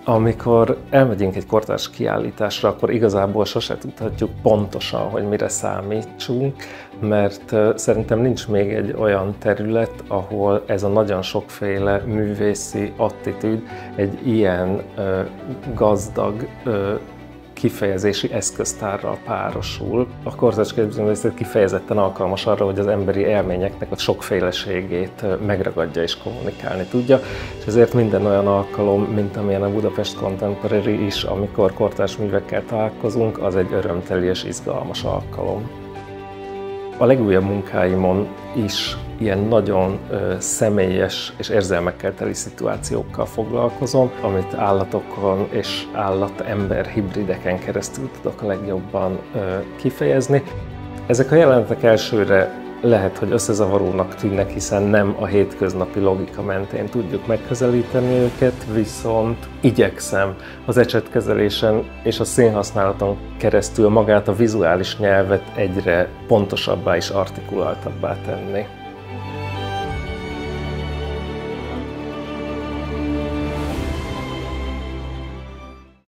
Amikor elmegyünk egy kortárs kiállításra, akkor igazából sose tudhatjuk pontosan, hogy mire számítsunk, mert szerintem nincs még egy olyan terület, ahol ez a nagyon sokféle művészi attitűd egy ilyen gazdag kifejezési eszköztárral párosul. A kortárs képzőművészet kifejezetten alkalmas arra, hogy az emberi élményeknek a sokféleségét megragadja és kommunikálni tudja, és ezért minden olyan alkalom, mint amilyen a Budapest Contemporary is, amikor kortárs művekkel találkozunk, az egy örömteli és izgalmas alkalom. A legújabb munkáimon is ilyen nagyon személyes és érzelmekkel teli szituációkkal foglalkozom, amit állatokon és állat-ember hibrideken keresztül tudok a legjobban kifejezni. Ezek a jelenetek elsőre lehet, hogy összezavarónak tűnnek, hiszen nem a hétköznapi logika mentén tudjuk megközelíteni őket, viszont igyekszem az ecsetkezelésen és a színhasználaton keresztül magát a vizuális nyelvet egyre pontosabbá és artikuláltabbá tenni.